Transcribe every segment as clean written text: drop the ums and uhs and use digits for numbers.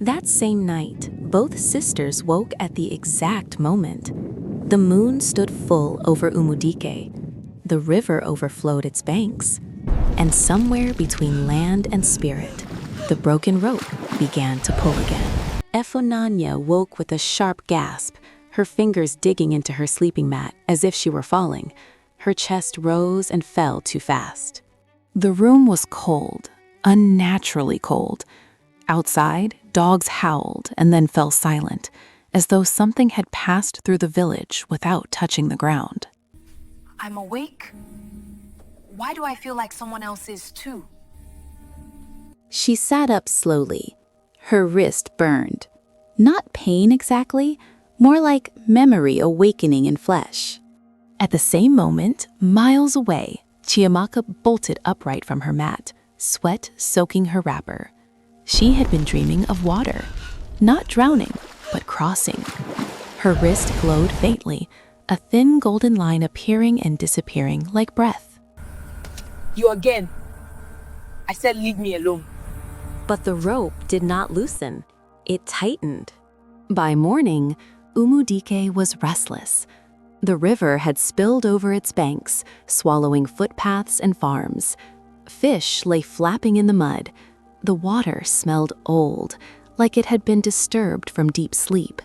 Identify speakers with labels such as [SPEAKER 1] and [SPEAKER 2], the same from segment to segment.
[SPEAKER 1] That same night, both sisters woke at the exact moment. The moon stood full over Umudike. The river overflowed its banks. And somewhere between land and spirit, the broken rope began to pull again. Efonanya woke with a sharp gasp, her fingers digging into her sleeping mat as if she were falling. Her chest rose and fell too fast. The room was cold, unnaturally cold. Outside, dogs howled and then fell silent, as though something had passed through the village without touching the ground.
[SPEAKER 2] I'm awake. Why do I feel like someone else is too?
[SPEAKER 1] She sat up slowly. Her wrist burned. Not pain exactly, more like memory awakening in flesh. At the same moment, miles away, Chiamaka bolted upright from her mat, sweat soaking her wrapper. She had been dreaming of water, not drowning, but crossing. Her wrist glowed faintly, a thin golden line appearing and disappearing like breath.
[SPEAKER 2] You again. I said leave me alone.
[SPEAKER 1] But the rope did not loosen. It tightened. By morning, Umudike was restless. The river had spilled over its banks, swallowing footpaths and farms. Fish lay flapping in the mud. The water smelled old, like it had been disturbed from deep sleep.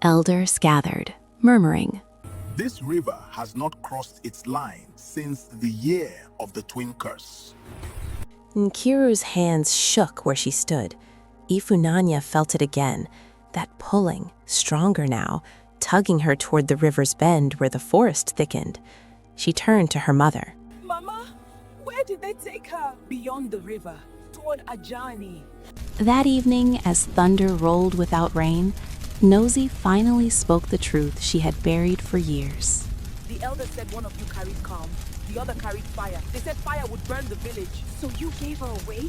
[SPEAKER 1] Elders gathered, murmuring.
[SPEAKER 3] This river has not crossed its line since the year of the twin curse.
[SPEAKER 1] Nkiru's hands shook where she stood. Ifunanya felt it again, that pulling, stronger now, tugging her toward the river's bend where the forest thickened. She turned to her mother.
[SPEAKER 2] Mama, where did they take her? Beyond the river, toward Ajani.
[SPEAKER 1] That evening, as thunder rolled without rain, Nosy finally spoke the truth she had buried for years.
[SPEAKER 2] The elder said one of you carried calm, the other carried fire. They said fire would burn the village. So you gave her away?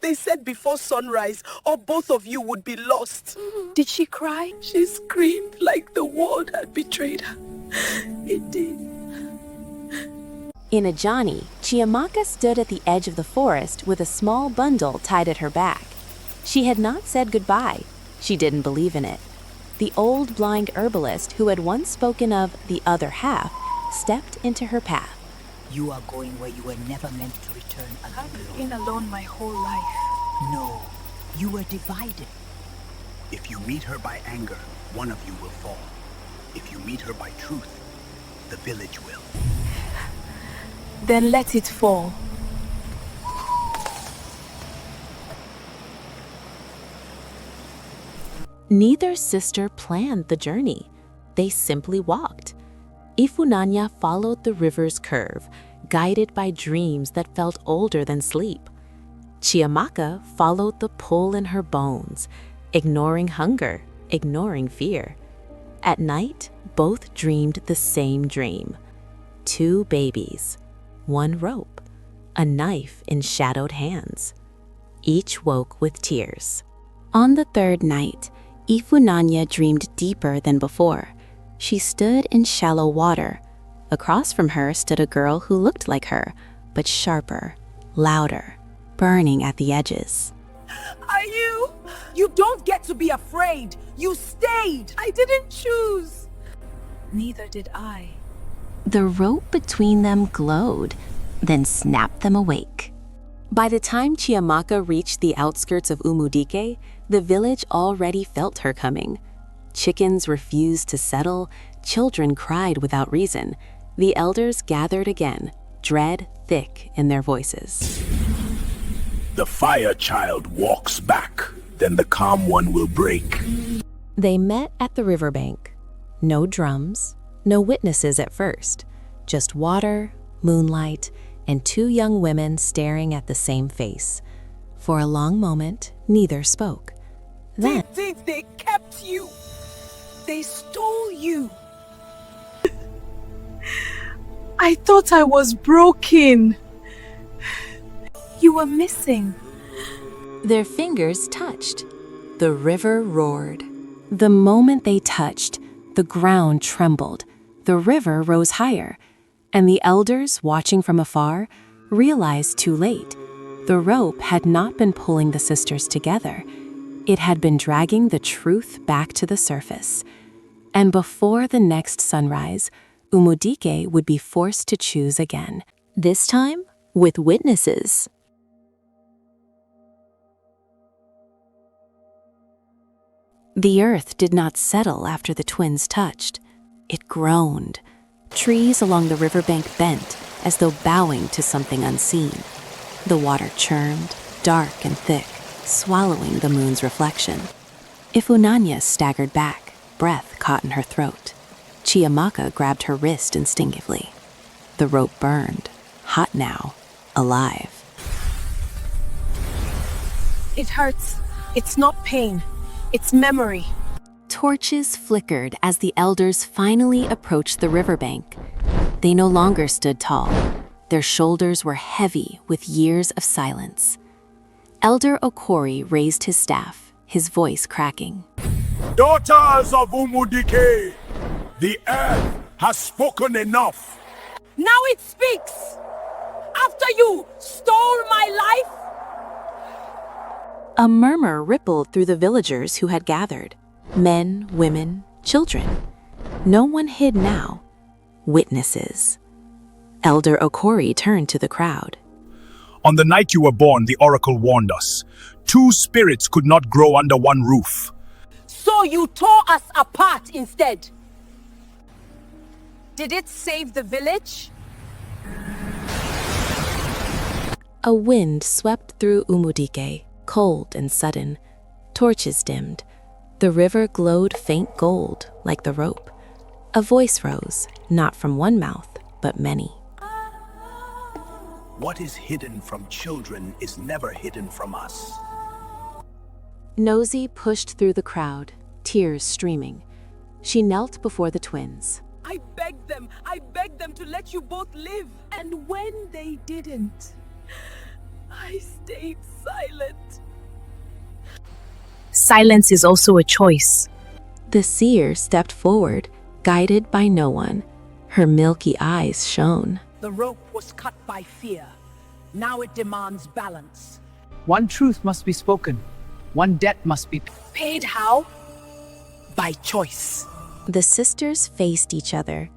[SPEAKER 2] They said before sunrise, or both of you would be lost.
[SPEAKER 1] Did she cry?
[SPEAKER 2] She screamed like the world had betrayed her. It did.
[SPEAKER 1] In Ajani, Chiamaka stood at the edge of the forest with a small bundle tied at her back. She had not said goodbye. She didn't believe in it. The old blind herbalist who had once spoken of the other half stepped into her path.
[SPEAKER 4] You are going where you were never meant to return alive.
[SPEAKER 2] I've been alone my whole life.
[SPEAKER 4] No, you were divided.
[SPEAKER 5] If you meet her by anger, one of you will fall. If you meet her by truth, the village will.
[SPEAKER 2] Then let it fall.
[SPEAKER 1] Neither sister planned the journey. They simply walked. Ifunanya followed the river's curve, guided by dreams that felt older than sleep. Chiamaka followed the pull in her bones, ignoring hunger, ignoring fear. At night, both dreamed the same dream. 2 babies, 1 rope, a knife in shadowed hands. Each woke with tears. On the 3rd night, Ifunanya dreamed deeper than before. She stood in shallow water. Across from her stood a girl who looked like her, but sharper, louder, burning at the edges.
[SPEAKER 2] Are you? You don't get to be afraid. You stayed. I didn't choose. Neither did I.
[SPEAKER 1] The rope between them glowed, then snapped them awake. By the time Chiamaka reached the outskirts of Umudike, the village already felt her coming. Chickens refused to settle, children cried without reason. The elders gathered again, dread thick in their voices.
[SPEAKER 3] The fire child walks back, then the calm one will break.
[SPEAKER 1] They met at the riverbank. No drums, no witnesses at first, just water, moonlight, and 2 young women staring at the same face. For a long moment, neither spoke. Then,
[SPEAKER 2] They kept you. They stole you. I thought I was broken. You were missing.
[SPEAKER 1] their fingers touched. The river roared. The moment they touched, the ground trembled. The river rose higher, and the elders, watching from afar, realized too late. The rope had not been pulling the sisters together. It had been dragging the truth back to the surface. And before the next sunrise, Umudike would be forced to choose again, this time with witnesses. The earth did not settle after the twins touched. It groaned. Trees along the riverbank bent as though bowing to something unseen. The water churned, dark and thick, swallowing the moon's reflection. Ifunanya staggered back, breath caught in her throat. Chiamaka grabbed her wrist instinctively. The rope burned, hot now, alive.
[SPEAKER 2] It hurts. It's not pain. It's memory.
[SPEAKER 1] Torches flickered as the elders finally approached the riverbank. They no longer stood tall. Their shoulders were heavy with years of silence. Elder Okori raised his staff, his voice cracking.
[SPEAKER 3] Daughters of Umudike, the earth has spoken enough.
[SPEAKER 2] Now it speaks! After you stole my life?
[SPEAKER 1] A murmur rippled through the villagers who had gathered. Men, women, children. No one hid now. Witnesses. Elder Okori turned to the crowd.
[SPEAKER 3] On the night you were born, the oracle warned us. 2 spirits could not grow under one roof.
[SPEAKER 2] So you tore us apart instead. Did it save the village?
[SPEAKER 1] A wind swept through Umudike, cold and sudden. Torches dimmed. The river glowed faint gold, like the rope. A voice rose, not from one mouth, but many.
[SPEAKER 5] What is hidden from children is never hidden from us.
[SPEAKER 1] Nosy pushed through the crowd, tears streaming. She knelt before the twins.
[SPEAKER 2] I begged them to let you both live. And when they didn't, I stayed silent. Silence is also a choice.
[SPEAKER 1] The seer stepped forward, guided by no one. Her milky eyes shone.
[SPEAKER 2] The rope was cut by fear. Now it demands balance.
[SPEAKER 6] One truth must be spoken. One debt must be
[SPEAKER 2] Paid how? By choice.
[SPEAKER 1] The sisters faced each other.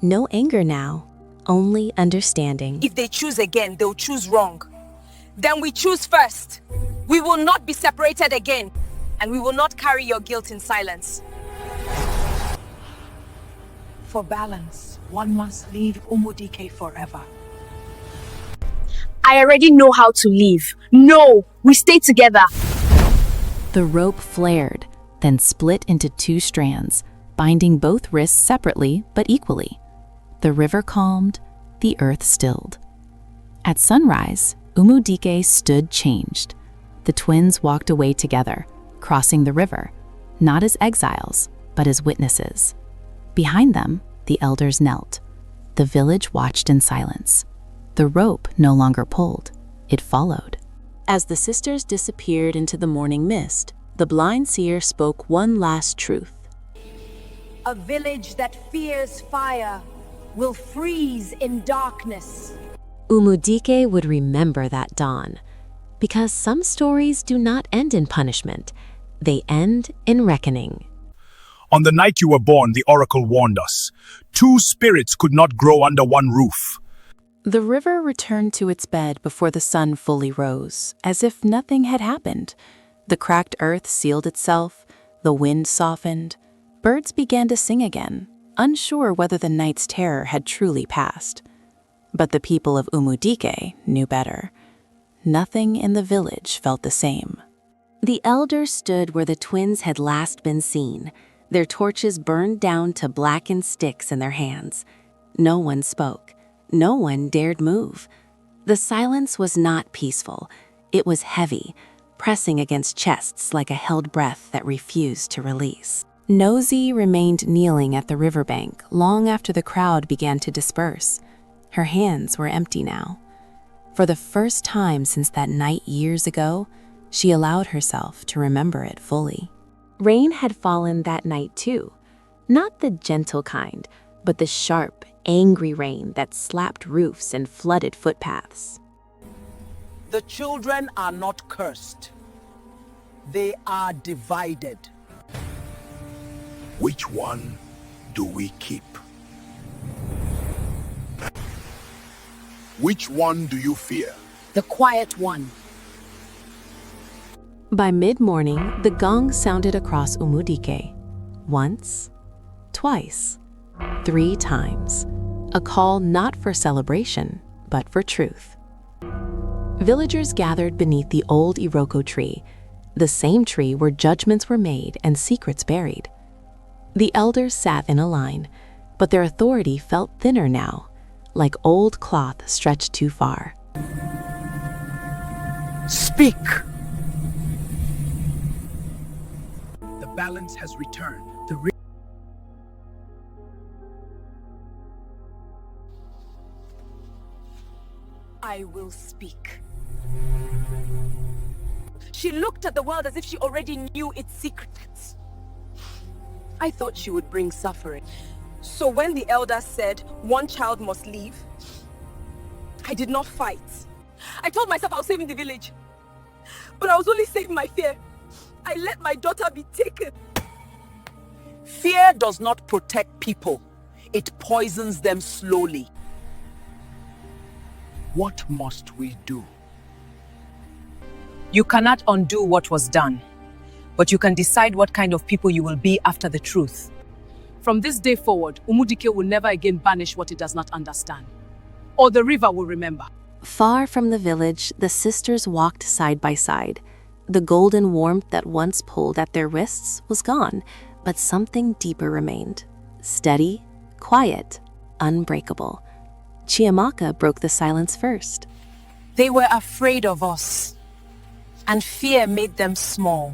[SPEAKER 1] No anger now, only understanding.
[SPEAKER 2] If they choose again, they'll choose wrong. Then we choose first. We will not be separated again. And we will not carry your guilt in silence. For balance, one must leave Umudike forever. I already know how to leave. No, we stay together.
[SPEAKER 1] The rope flared, then split into 2 strands, binding both wrists separately but equally. The river calmed, the earth stilled. At sunrise, Umudike stood changed. The twins walked away together, crossing the river, not as exiles, but as witnesses. Behind them, the elders knelt. The village watched in silence. The rope no longer pulled, it followed. As the sisters disappeared into the morning mist, the blind seer spoke one last truth.
[SPEAKER 2] A village that fears fire will freeze in darkness.
[SPEAKER 1] Umudike would remember that dawn, because some stories do not end in punishment. They end in reckoning.
[SPEAKER 3] On the night you were born, the oracle warned us. 2 spirits could not grow under one roof.
[SPEAKER 1] The river returned to its bed before the sun fully rose, as if nothing had happened. The cracked earth sealed itself, the wind softened, birds began to sing again, unsure whether the night's terror had truly passed. But the people of Umudike knew better. Nothing in the village felt the same. The elders stood where the twins had last been seen, their torches burned down to blackened sticks in their hands. No one spoke. No one dared move. The silence was not peaceful. It was heavy, pressing against chests like a held breath that refused to release. Nosy remained kneeling at the riverbank long after the crowd began to disperse. Her hands were empty now. For the first time since that night years ago, she allowed herself to remember it fully. Rain had fallen that night too. Not the gentle kind, but the sharp, angry rain that slapped roofs and flooded footpaths.
[SPEAKER 2] The children are not cursed. They are divided.
[SPEAKER 5] Which one do we keep? Which one do you fear?
[SPEAKER 2] The quiet one.
[SPEAKER 1] By mid-morning, the gong sounded across Umudike. Once, twice, 3 times. A call not for celebration, but for truth. Villagers gathered beneath the old Iroko tree, the same tree where judgments were made and secrets buried. The elders sat in a line, but their authority felt thinner now, like old cloth stretched too far.
[SPEAKER 2] Speak!
[SPEAKER 3] The balance has returned.
[SPEAKER 2] I will speak. She looked at the world as if she already knew its secrets. I thought she would bring suffering. So when the elders said one child must leave, I did not fight. I told myself I was saving the village. But I was only saving my fear. I let my daughter be taken. Fear does not protect people. It poisons them slowly. What must we do?
[SPEAKER 7] You cannot undo what was done, but you can decide what kind of people you will be after the truth.
[SPEAKER 6] From this day forward, Umudike will never again banish what it does not understand. Or the river will remember.
[SPEAKER 1] Far from the village, the sisters walked side by side. The golden warmth that once pulled at their wrists was gone, but something deeper remained. Steady, quiet, unbreakable. Chiamaka broke the silence first.
[SPEAKER 7] They were afraid of us, and fear made them small.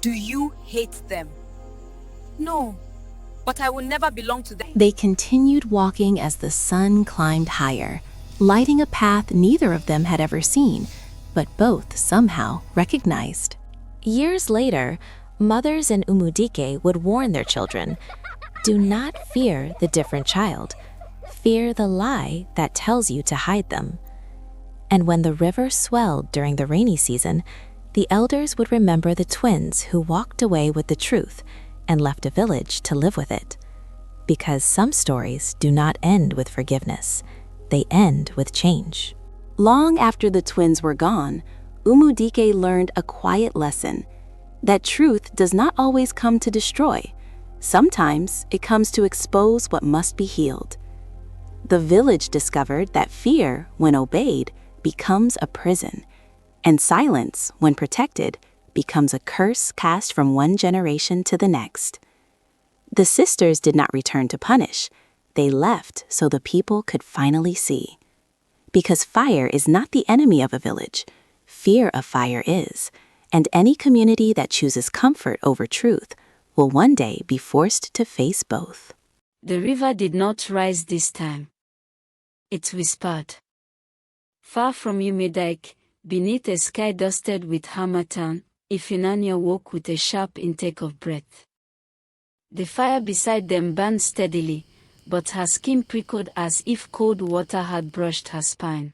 [SPEAKER 7] Do you hate them? No, but I will never belong to them.
[SPEAKER 1] They continued walking as the sun climbed higher, lighting a path neither of them had ever seen, but both somehow recognized. Years later, mothers in Umudike would warn their children, do not fear the different child. Fear the lie that tells you to hide them. And when the river swelled during the rainy season, the elders would remember the twins who walked away with the truth and left a village to live with it. Because some stories do not end with forgiveness, they end with change. Long after the twins were gone, Umudike learned a quiet lesson, that truth does not always come to destroy. Sometimes it comes to expose what must be healed. The village discovered that fear, when obeyed, becomes a prison, and silence, when protected, becomes a curse cast from one generation to the next. The sisters did not return to punish. They left so the people could finally see. Because fire is not the enemy of a village, fear of fire is, and any community that chooses comfort over truth will one day be forced to face both.
[SPEAKER 8] The river did not rise this time. It whispered. Far from Umudike, beneath a sky dusted with harmattan, Ifunanya woke with a sharp intake of breath. The fire beside them burned steadily, but her skin prickled as if cold water had brushed her spine.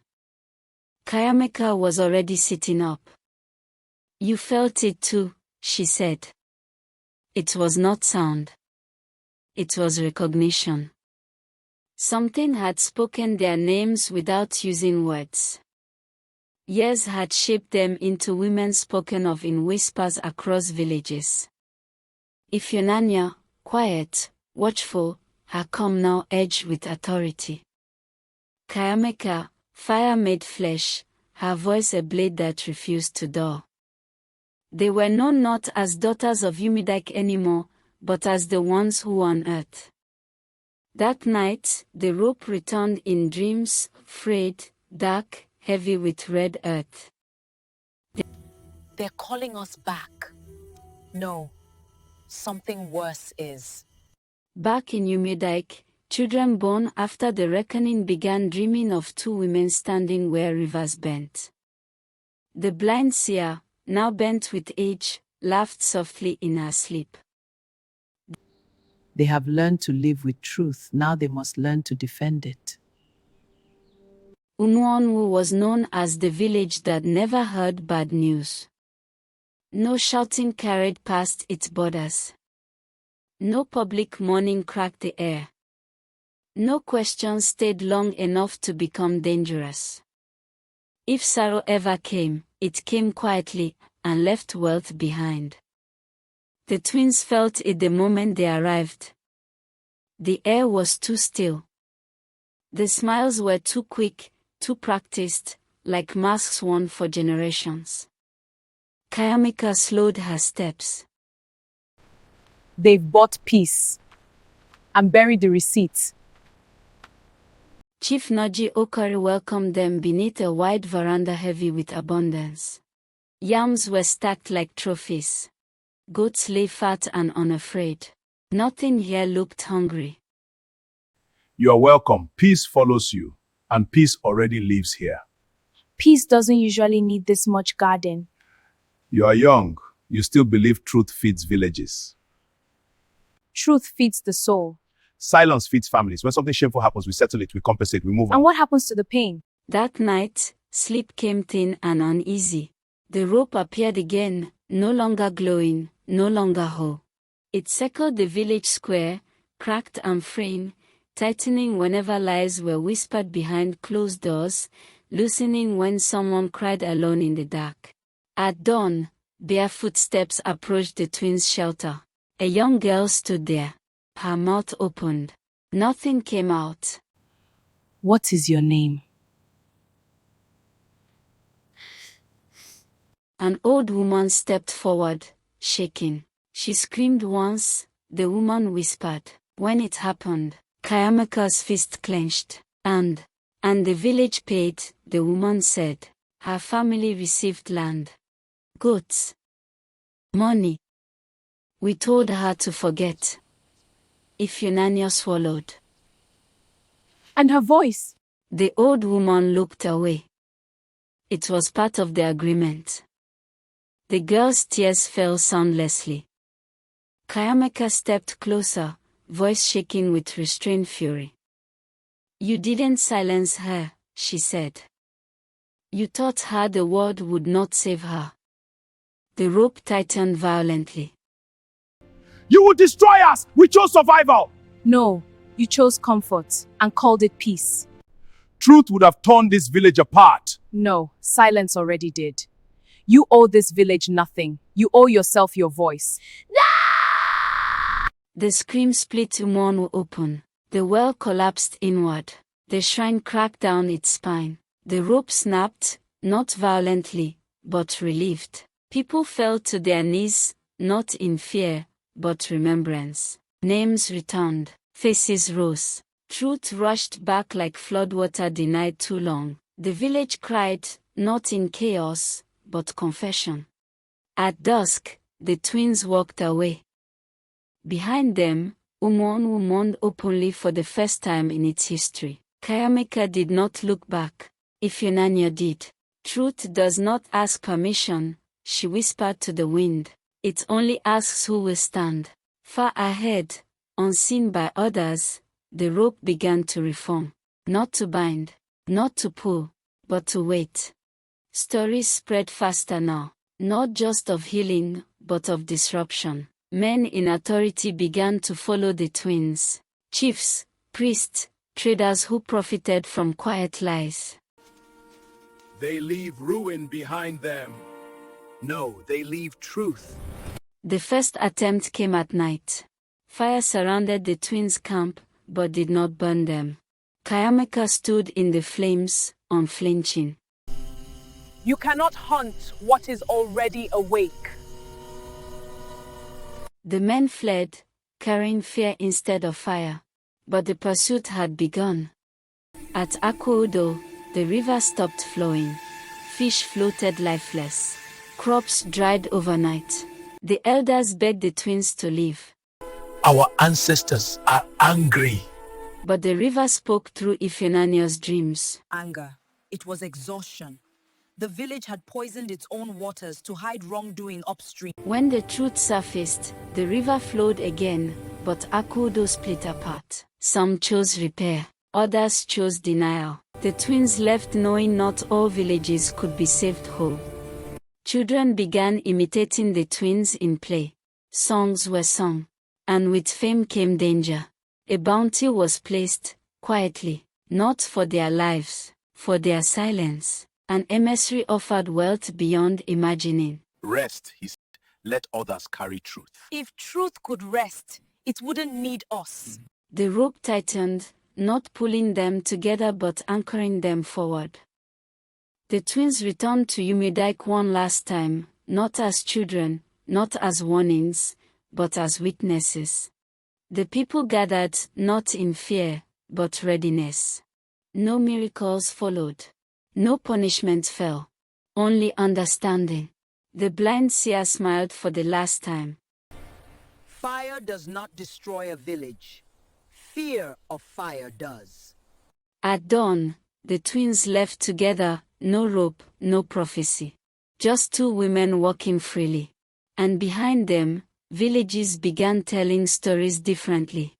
[SPEAKER 8] Kayameka was already sitting up. You felt it too, she said. It was not sound. It was recognition. Something had spoken their names without using words. Years had shaped them into women spoken of in whispers across villages. Ifunanya, quiet, watchful, her calm now edged with authority. Kayameka, fire made flesh, her voice a blade that refused to dull. They were known not as daughters of Umudike anymore, but as the ones who unearthed. That night, the rope returned in dreams, frayed, dark, heavy with red earth.
[SPEAKER 7] They're calling us back. No, something worse is.
[SPEAKER 8] Back in Umudike, children born after the reckoning began dreaming of 2 women standing where rivers bent. The blind seer, now bent with age, laughed softly in her sleep.
[SPEAKER 6] They have learned to live with truth, now they must learn to defend it.
[SPEAKER 8] Umuonwu was known as the village that never heard bad news. No shouting carried past its borders. No public mourning cracked the air. No question stayed long enough to become dangerous. If sorrow ever came, it came quietly and left wealth behind. The twins felt it the moment they arrived. The air was too still. The smiles were too quick, too practiced, like masks worn for generations. Kayamika slowed her steps.
[SPEAKER 6] They've bought peace and buried the receipts.
[SPEAKER 8] Chief Naji Okari welcomed them beneath a wide veranda heavy with abundance. Yams were stacked like trophies. Goats lay fat and unafraid. Nothing here looked hungry.
[SPEAKER 3] You are welcome. Peace follows you, and peace already lives here.
[SPEAKER 9] Peace doesn't usually need this much garden.
[SPEAKER 3] You are young. You still believe truth feeds villages.
[SPEAKER 9] Truth feeds the soul.
[SPEAKER 3] Silence feeds families. When something shameful happens, we settle it, we compensate, we move on.
[SPEAKER 9] And what happens to the pain?
[SPEAKER 8] That night, sleep came thin and uneasy. The rope appeared again, no longer glowing, no longer whole. It circled the village square, cracked and fraying, tightening whenever lies were whispered behind closed doors, loosening when someone cried alone in the dark. At dawn, bare footsteps approached the twins' shelter. A young girl stood there. Her mouth opened. Nothing came out.
[SPEAKER 6] What is your name?
[SPEAKER 8] An old woman stepped forward, shaking. She screamed once, the woman whispered. When it happened, Kayamika's fist clenched. And the village paid, the woman said. Her family received land. Goats. Money. We told her to forget. Ifyunanya swallowed.
[SPEAKER 9] And her voice?
[SPEAKER 8] The old woman looked away. It was part of the agreement. The girl's tears fell soundlessly. Kayamika stepped closer, voice shaking with restrained fury. You didn't silence her, she said. You taught her the word would not save her. The rope tightened violently.
[SPEAKER 3] You will destroy us! We chose survival!
[SPEAKER 9] No, you chose comfort and called it peace.
[SPEAKER 3] Truth would have torn this village apart.
[SPEAKER 6] No, silence already did. You owe this village nothing. You owe yourself your voice.
[SPEAKER 8] The scream split Umuonwu open. The well collapsed inward. The shrine cracked down its spine. The rope snapped, not violently, but relieved. People fell to their knees, not in fear, but remembrance. Names returned. Faces rose. Truth rushed back like floodwater denied too long. The village cried, not in chaos, but confession. At dusk, the twins walked away. Behind them, Umuonwu mourned openly for the first time in its history. Kayamika did not look back. Ifyunanya did. Truth does not ask permission, she whispered to the wind. It only asks who will stand. Far ahead, unseen by others, the rope began to reform. Not to bind, not to pull, but to wait. Stories spread faster now, not just of healing, but of disruption. Men in authority began to follow the twins. Chiefs, priests, traders who profited from quiet lies.
[SPEAKER 5] They leave ruin behind them. No, they leave truth.
[SPEAKER 8] The first attempt came at night. Fire surrounded the twins' camp, but did not burn them. Kayamika stood in the flames, unflinching.
[SPEAKER 2] You cannot hunt what is already awake.
[SPEAKER 8] The men fled, carrying fear instead of fire. But the pursuit had begun. At Akuodo, the river stopped flowing. Fish floated lifeless. Crops dried overnight. The elders begged the twins to leave.
[SPEAKER 5] Our ancestors are angry.
[SPEAKER 8] But the river spoke through Ifyunanya's dreams.
[SPEAKER 4] Anger. It was exhaustion. The village had poisoned its own waters to hide wrongdoing upstream.
[SPEAKER 8] When the truth surfaced, the river flowed again, but Akuodo split apart. Some chose repair, others chose denial. The twins left knowing not all villages could be saved whole. Children began imitating the twins in play. Songs were sung. And with fame came danger. A bounty was placed, quietly, not for their lives, for their silence. An emissary offered wealth beyond imagining.
[SPEAKER 5] Rest, he said. Let others carry truth.
[SPEAKER 2] If truth could rest, it wouldn't need us.
[SPEAKER 8] The rope tightened, not pulling them together but anchoring them forward. The twins returned to Umudike one last time, not as children, not as warnings, but as witnesses. The people gathered, not in fear, but readiness. No miracles followed. No punishment fell. Only understanding. The blind seer smiled for the last time.
[SPEAKER 4] Fire does not destroy a village. Fear of fire does.
[SPEAKER 8] At dawn, the twins left together, no rope, no prophecy. Just two women walking freely. And behind them, villages began telling stories differently.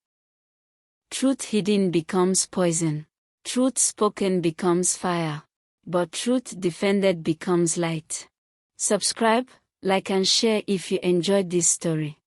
[SPEAKER 8] Truth hidden becomes poison. Truth spoken becomes fire. But truth defended becomes light. Subscribe, like and share if you enjoyed this story.